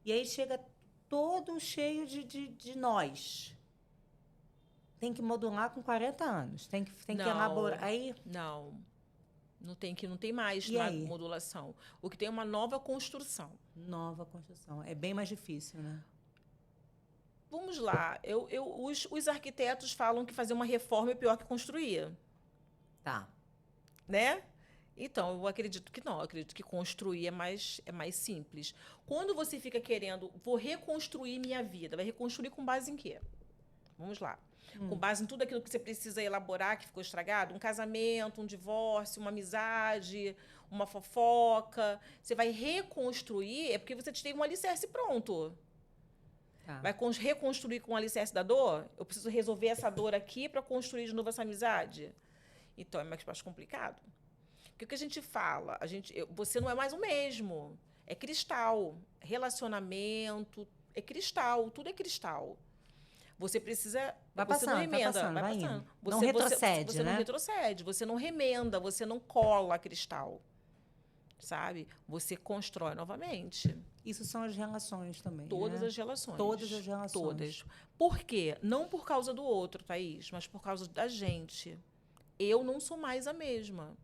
e aí chega todo cheio de nós. Tem que modular com 40 anos. Tem que elaborar. Aí... Não tem mais modulação. O que tem é uma nova construção. Nova construção. É bem mais difícil, né? Vamos lá. Os arquitetos falam que fazer uma reforma é pior que construir. Tá. Né? Então, eu acredito que não. Eu acredito que construir é mais simples. Quando você fica querendo, vou reconstruir minha vida, vai reconstruir com base em quê? Vamos lá. Com base em tudo aquilo que você precisa elaborar, que ficou estragado, um casamento, um divórcio, uma amizade, uma fofoca. Você vai reconstruir, é porque você tem um alicerce pronto. Tá. Vai reconstruir com o alicerce da dor? Eu preciso resolver essa dor aqui para construir de novo essa amizade? Então, é mais complicado. Porque o que a gente fala? Você não é mais o mesmo. É cristal. Relacionamento é cristal. Tudo é cristal. Você precisa... Você não remenda. Vai passando. Não retrocede, você não retrocede. Você não remenda. Você não cola cristal. Sabe? Você constrói novamente. Isso são as relações também, Todas né? as relações. Todas as relações. Todas. Por quê? Não por causa do outro, Thaís, mas por causa da gente. Eu não sou mais a mesma.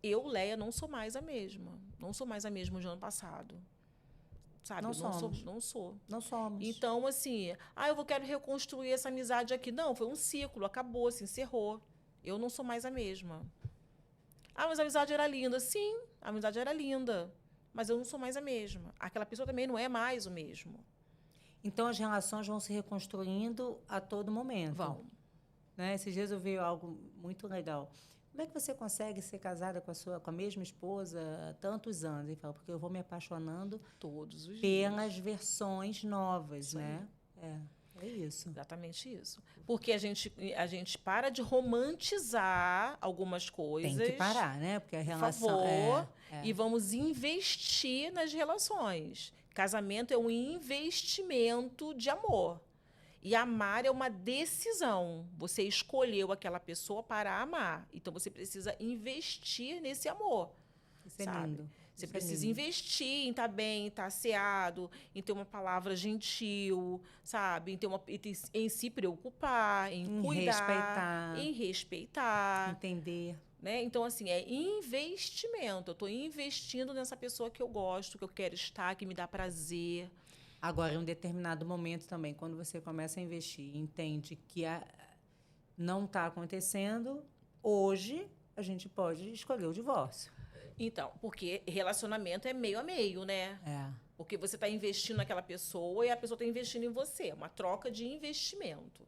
Eu, Leia, não sou mais a mesma. Não sou mais a mesma do ano passado. Sabe? Não somos. Não sou. Não somos. Então, assim, quero reconstruir essa amizade aqui. Não, foi um ciclo, acabou, se encerrou. Eu não sou mais a mesma. Mas a amizade era linda. Sim, a amizade era linda. Mas eu não sou mais a mesma. Aquela pessoa também não é mais o mesmo. Então, as relações vão se reconstruindo a todo momento. Vão. Né? Esses dias eu vi algo muito legal. Como é que você consegue ser casada com a mesma esposa há tantos anos? Ele fala, porque eu vou me apaixonando todos os pelas dias. Versões novas, Isso né? É isso. Exatamente isso. Porque a gente para de romantizar algumas coisas. Tem que parar, né? Porque a relação... Por favor, e vamos investir nas relações. Casamento é um investimento de amor. E amar é uma decisão. Você escolheu aquela pessoa para amar. Então, você precisa investir nesse amor. Isso é sabe? lindo. Você precisa investir em estar bem, em estar asseado, em ter uma palavra gentil, sabe? Em se preocupar, em cuidar, em respeitar. Entender. Né? Então, assim, é investimento. Eu estou investindo nessa pessoa que eu gosto, que eu quero estar, que me dá prazer. Agora, em um determinado momento também, quando você começa a investir e entende que não está acontecendo, hoje a gente pode escolher o divórcio. Então, porque relacionamento é meio a meio, né? Porque você está investindo naquela pessoa e a pessoa está investindo em você. É uma troca de investimento.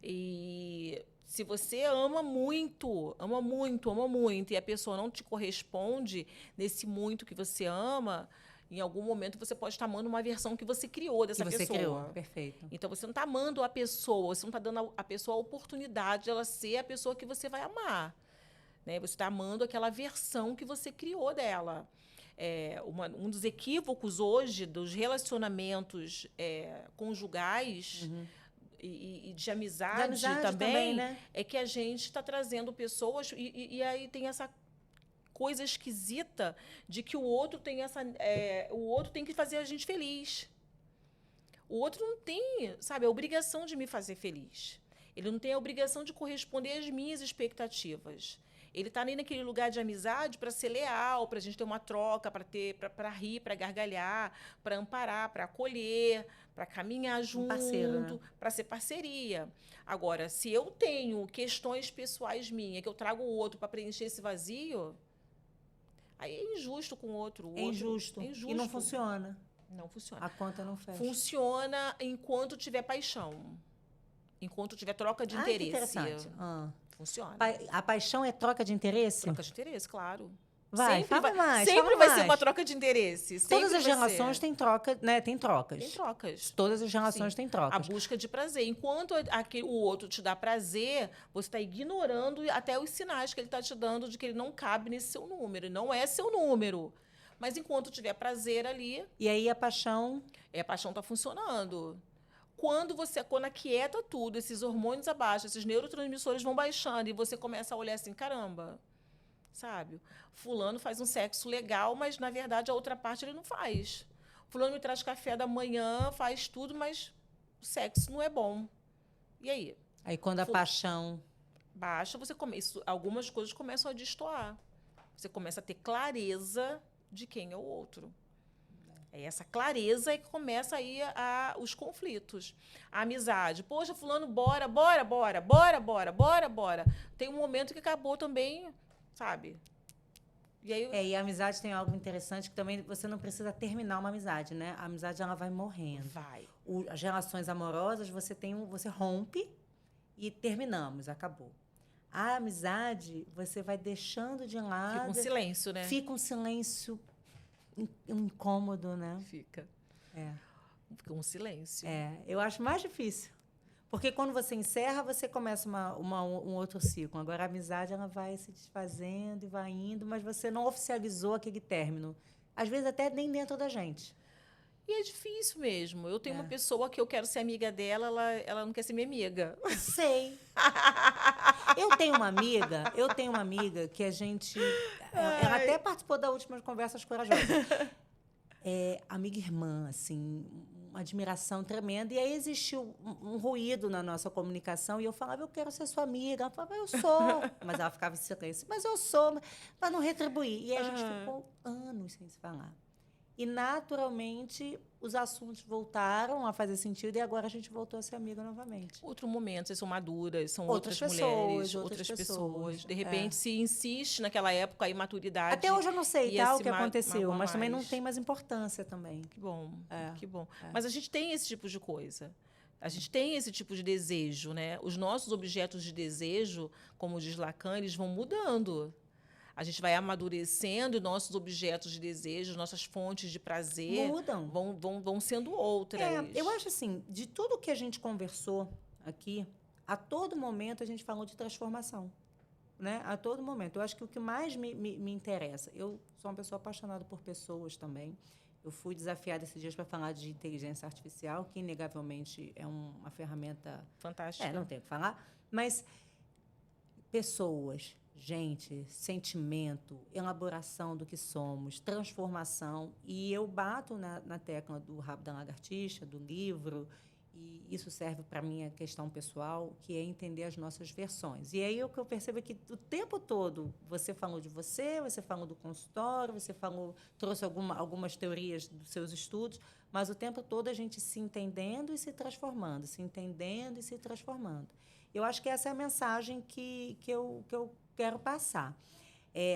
E se você ama muito, ama muito, ama muito, e a pessoa não te corresponde nesse muito que você ama, em algum momento você pode estar amando uma versão que você criou Que dessa você criou, pessoa. perfeito. Então você não está amando a pessoa, você não está dando à pessoa a oportunidade de ela ser a pessoa que você vai amar. Né? Você está amando aquela versão que você criou dela. Um dos equívocos hoje dos relacionamentos conjugais e de De amizade amizade também, também né? é que a gente está trazendo pessoas e aí tem essa coisa esquisita de que o outro tem que fazer a gente feliz. O outro não tem, sabe, a obrigação de me fazer feliz. Ele não tem a obrigação de corresponder às minhas expectativas. Ele está nem naquele lugar de amizade para ser leal, para a gente ter uma troca, para rir, para gargalhar, para amparar, para acolher, para caminhar Um parceiro, né? junto, para ser parceria. Agora, se eu tenho questões pessoais minhas que eu trago o outro para preencher esse vazio, aí é injusto com o outro. É injusto. É injusto. E não funciona. Não funciona. A conta não fecha. Funciona enquanto tiver paixão. Enquanto tiver troca de Que interesse. interessante. Funciona. A paixão é troca de interesse? Troca de interesse, claro. Vai, sempre fala vai, mais. sempre fala vai mais. ser uma troca de interesse. Todas Sempre as vai relações ser. têm troca, né? Tem trocas. Tem trocas. Todas as relações Sim. têm A trocas. busca de prazer. Enquanto o outro te dá prazer, você está ignorando até os sinais que ele está te dando de que ele não cabe nesse seu número. Ele não é seu número. Mas enquanto tiver prazer ali, E aí a paixão. a paixão está funcionando. Quando aquieta tudo, esses hormônios abaixam, esses neurotransmissores vão baixando e você começa a olhar assim, caramba, sabe? Fulano faz um sexo legal, mas na verdade a outra parte ele não faz. Fulano me traz café da manhã, faz tudo, mas o sexo não é bom. E aí? Aí quando a paixão. Baixa, algumas coisas começam a destoar. Você começa a ter clareza de quem é o outro. É essa clareza que começa aí os conflitos. A amizade. Poxa, fulano, bora. Tem um momento que acabou também, sabe? E aí... E a amizade tem algo interessante que também você não precisa terminar uma amizade, né? A amizade ela vai morrendo. Vai. As relações amorosas, você rompe e terminamos, acabou. A amizade, você vai deixando de lado. Fica um silêncio, né? Fica um silêncio incômodo, né? Fica. Fica um silêncio. Eu acho mais difícil. Porque quando você encerra, você começa um outro ciclo. Agora, a amizade ela vai se desfazendo e vai indo, mas você não oficializou aquele término. Às vezes, até nem dentro da gente. E é difícil mesmo. Eu tenho uma pessoa que eu quero ser amiga dela, ela não quer ser minha amiga. Sei. Eu tenho uma amiga que a gente... Ela até participou da última Conversas Corajosas. Amiga irmã, assim, uma admiração tremenda. E aí existiu um ruído na nossa comunicação. E eu falava, eu quero ser sua amiga. Ela falava, eu sou. Mas ela ficava em silêncio. Mas eu sou, para não retribuir. E aí a gente ficou anos sem se falar. E, naturalmente, os assuntos voltaram a fazer sentido e agora a gente voltou a ser amiga novamente. Outro momento, vocês são maduras, são Outras outras pessoas, mulheres, outras pessoas. De repente, se insiste naquela época a imaturidade. Até hoje eu não sei ia o se que aconteceu, magoar mas também não mais. tem mais importância também. Que bom, que bom. Mas a gente tem esse tipo de coisa. A gente tem esse tipo de desejo, né? Os nossos objetos de desejo, como diz Lacan, eles vão mudando. A gente vai amadurecendo e nossos objetos de desejo, nossas fontes de prazer Mudam. Vão sendo outras. Eu acho assim, de tudo que a gente conversou aqui, a todo momento a gente falou de transformação. Né? A todo momento. Eu acho que o que mais me interessa, eu sou uma pessoa apaixonada por pessoas também. Eu fui desafiada esses dias para falar de inteligência artificial, que inegavelmente é uma ferramenta... Fantástica. Não tem o que falar. Mas pessoas... Gente, sentimento, elaboração do que somos, transformação. E eu bato na tecla do Rabo da Lagartixa, do livro, e isso serve para a minha questão pessoal, que é entender as nossas versões. E aí o que eu percebo é que o tempo todo você falou de você falou do consultório, trouxe algumas teorias dos seus estudos, mas o tempo todo a gente se entendendo e se transformando, se entendendo e se transformando. Eu acho que essa é a mensagem que eu quero passar.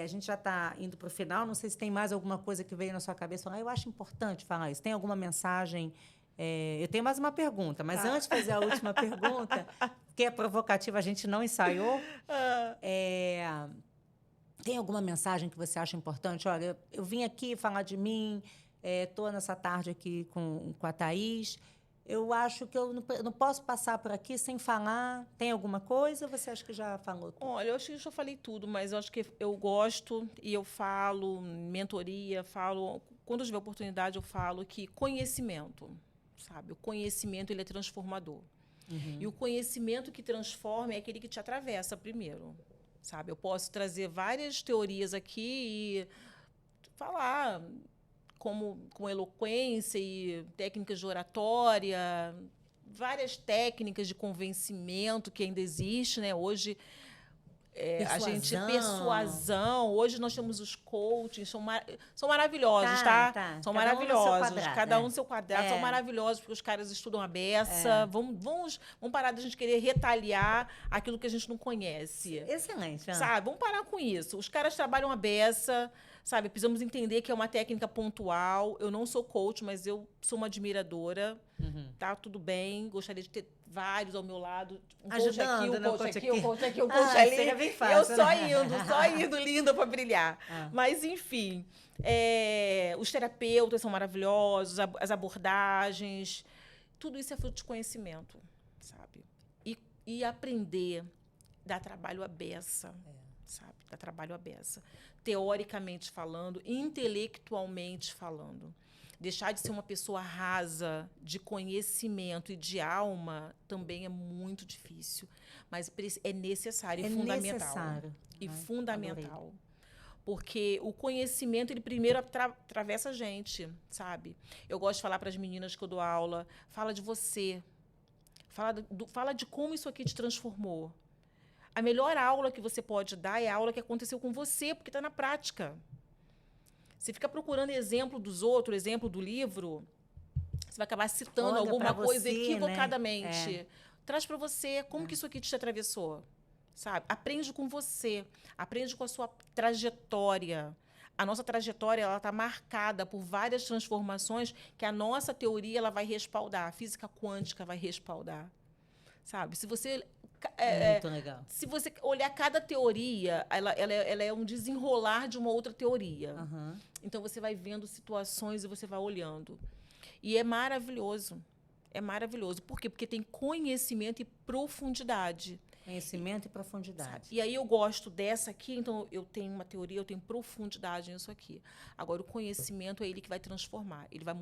A gente já está indo para o final, não sei se tem mais alguma coisa que veio na sua cabeça. Eu acho importante falar isso. Tem alguma mensagem Eu tenho mais uma pergunta, mas antes de fazer a última pergunta, que é provocativa, a gente não ensaiou. Tem alguma mensagem que você acha importante? Olha, eu vim aqui falar de mim, estou nessa tarde aqui com a Thaís. Eu acho que eu não posso passar por aqui sem falar. Tem alguma coisa ou você acha que já falou tudo? Olha, eu acho que eu já falei tudo, mas eu acho que eu gosto e eu falo, mentoria, falo. Quando eu tiver oportunidade, eu falo que conhecimento, sabe? O conhecimento ele é transformador. E o conhecimento que transforma é aquele que te atravessa primeiro, sabe? Eu posso trazer várias teorias aqui e falar com eloquência e técnicas de oratória, várias técnicas de convencimento que ainda existe, né? Hoje persuasão. Hoje nós temos os coachings, são maravilhosos, tá? São maravilhosos. Cada um no seu quadrado, são maravilhosos, porque os caras estudam a beça. Vamos parar de a gente querer retalhar aquilo que a gente não conhece. Excelente. Sabe? Vamos parar com isso. Os caras trabalham a beça, sabe? Precisamos entender que é uma técnica pontual. Eu não sou coach, mas eu sou uma admiradora. Tá tudo bem. Gostaria de ter vários ao meu lado. Um coach aqui, um coach aqui, um coach aqui, um coach ali. É bem fácil, eu só indo, linda para brilhar. Mas, enfim, os terapeutas são maravilhosos, as abordagens. Tudo isso é fruto de conhecimento, sabe? E aprender dá trabalho à beça, sabe? Dá trabalho à beça. Teoricamente falando, intelectualmente falando. Deixar de ser uma pessoa rasa de conhecimento e de alma também é muito difícil. Mas é necessário e fundamental. Necessário. E fundamental. Adorei. Porque o conhecimento, ele primeiro atravessa a gente, sabe? Eu gosto de falar para as meninas que eu dou aula, fala de você. Fala de como isso aqui te transformou. A melhor aula que você pode dar é a aula que aconteceu com você, porque está na prática. Você fica procurando exemplo dos outros, exemplo do livro, você vai acabar citando alguma coisa equivocadamente. Né? Traz para você como que isso aqui te atravessou, sabe? Aprende com você, aprende com a sua trajetória. A nossa trajetória ela está marcada por várias transformações que a nossa teoria ela vai respaldar, a física quântica vai respaldar, sabe? Se você muito legal. Se você olhar cada teoria, ela é um desenrolar de uma outra teoria. Então, você vai vendo situações e você vai olhando. E é maravilhoso. É maravilhoso. Por quê? Porque tem conhecimento e profundidade. Conhecimento e profundidade. E aí eu gosto dessa aqui, então eu tenho uma teoria, eu tenho profundidade nisso aqui. Agora, o conhecimento é ele que vai transformar. Ele vai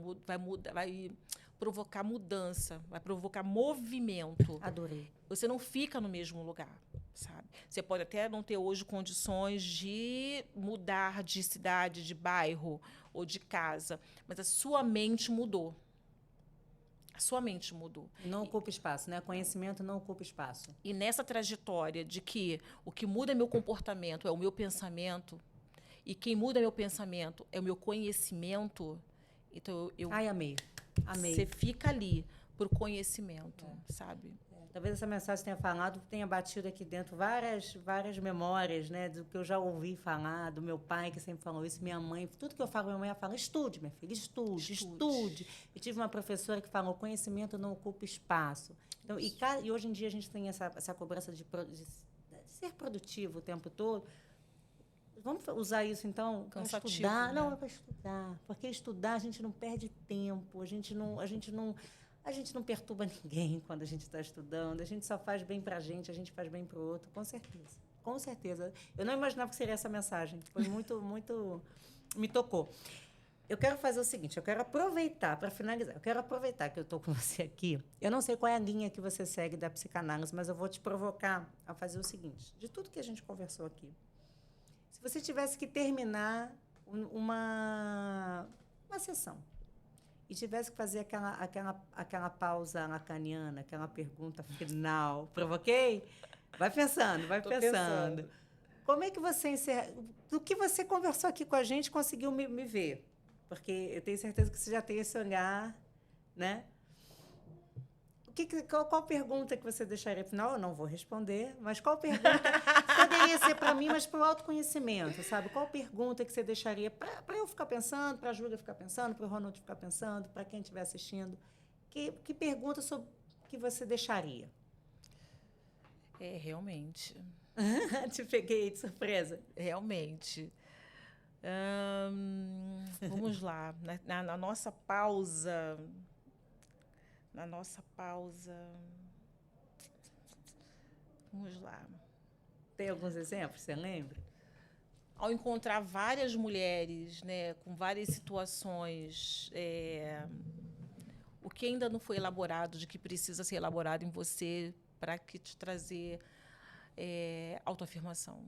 provocar mudança, vai provocar movimento. Adorei. Você não fica no mesmo lugar, sabe? Você pode até não ter hoje condições de mudar de cidade, de bairro ou de casa, mas a sua mente mudou. A sua mente mudou. Não ocupa espaço, né? Conhecimento não ocupa espaço. E nessa trajetória de que o que muda meu comportamento é o meu pensamento, e quem muda meu pensamento é o meu conhecimento, então Ai, amei. Amei. Você fica ali por conhecimento, sabe? Talvez essa mensagem tenha falado, tenha batido aqui dentro várias memórias, né, do que eu já ouvi falar, do meu pai que sempre falou isso, minha mãe, tudo que eu falo, minha mãe fala, estude, minha filha, estude. Eu tive uma professora que falou, conhecimento não ocupa espaço. Então, e hoje em dia a gente tem essa cobrança de ser produtivo o tempo todo. Vamos usar isso, então, para estudar? Né? Não, é para estudar. Porque estudar a gente não perde tempo, a gente não perturba ninguém quando a gente está estudando, a gente só faz bem para a gente faz bem para o outro, com certeza. Com certeza. Eu não imaginava que seria essa mensagem. Foi muito, muito... Me tocou. Eu quero fazer o seguinte, eu quero aproveitar, para finalizar, eu quero aproveitar que eu estou com você aqui. Eu não sei qual é a linha que você segue da psicanálise, mas eu vou te provocar a fazer o seguinte. De tudo que a gente conversou aqui, se você tivesse que terminar uma sessão e tivesse que fazer aquela pausa lacaniana, aquela pergunta final, provoquei? Vai pensando. Tô pensando. Como é que você encerra? Do que você conversou aqui com a gente, conseguiu me ver? Porque eu tenho certeza que você já tem esse olhar, né? Qual pergunta que você deixaria final? Eu não vou responder, mas qual pergunta poderia ser para mim, mas para o autoconhecimento, sabe? Qual pergunta que você deixaria para eu ficar pensando, para a Júlia ficar pensando, para o Ronald ficar pensando, para quem estiver assistindo? Que pergunta sobre que você deixaria? Realmente. Te peguei de surpresa. Realmente. Vamos lá. Na nossa pausa. Na nossa pausa. Vamos lá. Tem alguns exemplos, você lembra? Ao encontrar várias mulheres, né, com várias situações, o que ainda não foi elaborado, de que precisa ser elaborado em você para que te trazer autoafirmação.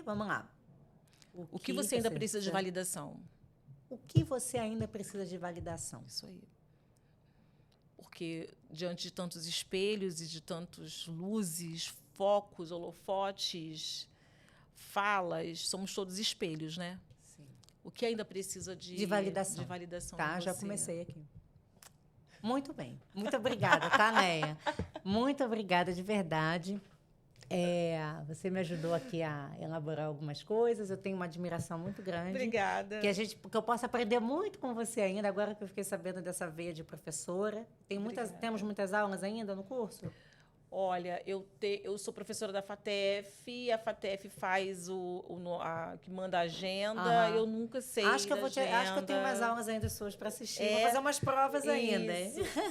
Vamos lá. O que você ainda precisa de validação? O que você ainda precisa de validação? Isso aí. Porque diante de tantos espelhos e de tantas luzes, focos, holofotes, falas, somos todos espelhos, né? Sim. O que ainda precisa de validação? De validação. Tá, já comecei aqui. Muito bem. Muito obrigada, tá, Neia? Muito obrigada, de verdade. Você me ajudou aqui a elaborar algumas coisas. Eu tenho uma admiração muito grande. Obrigada. Que eu possa aprender muito com você ainda, agora que eu fiquei sabendo dessa veia de professora. Temos muitas aulas ainda no curso? Olha, eu sou professora da FATEF, a FATEF faz que manda a agenda, eu nunca sei acho que eu tenho mais aulas ainda suas para assistir, vou fazer umas provas ainda.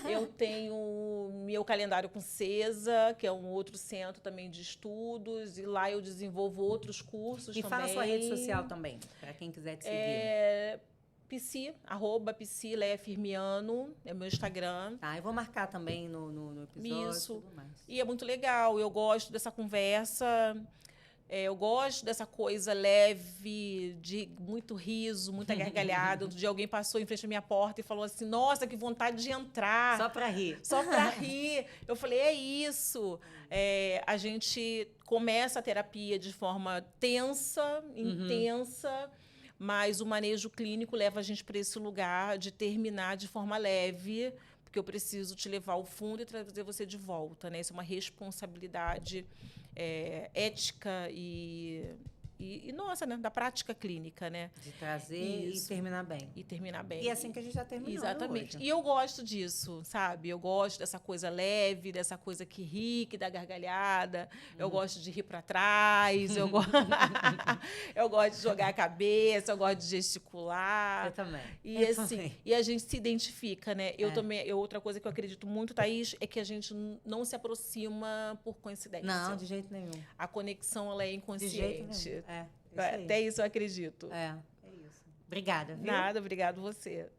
Eu tenho meu calendário com CESA, que é um outro centro também de estudos, e lá eu desenvolvo outros cursos também. E fala a sua rede social também, para quem quiser te seguir. Psi, @ Leia Firmiano, é o meu Instagram. Tá, eu vou marcar também no episódio. Isso. Tudo mais. E é muito legal, eu gosto dessa conversa, eu gosto dessa coisa leve, de muito riso, muita gargalhada. Outro dia alguém passou em frente à minha porta e falou assim, nossa, que vontade de entrar. Só para rir. Só para rir. Eu falei, é isso. A gente começa a terapia de forma tensa, intensa, mas o manejo clínico leva a gente para esse lugar de terminar de forma leve, porque eu preciso te levar ao fundo e trazer você de volta, né? Isso é uma responsabilidade ética e nossa, né? Da prática clínica, né? De trazer e terminar bem. E terminar bem. E assim que a gente já terminou. Exatamente. Hoje. E eu gosto disso, sabe? Eu gosto dessa coisa leve, dessa coisa que ri, que dá gargalhada. Eu gosto de rir para trás. Eu gosto de jogar a cabeça. Eu gosto de gesticular. Eu também. E e a gente se identifica, né? Eu também. Outra coisa que eu acredito muito, Thaís, é que a gente não se aproxima por coincidência. Não, de jeito nenhum. A conexão ela é inconsciente. De jeito nenhum. Até isso eu acredito. É isso. Obrigada, viu? Nada, obrigado você.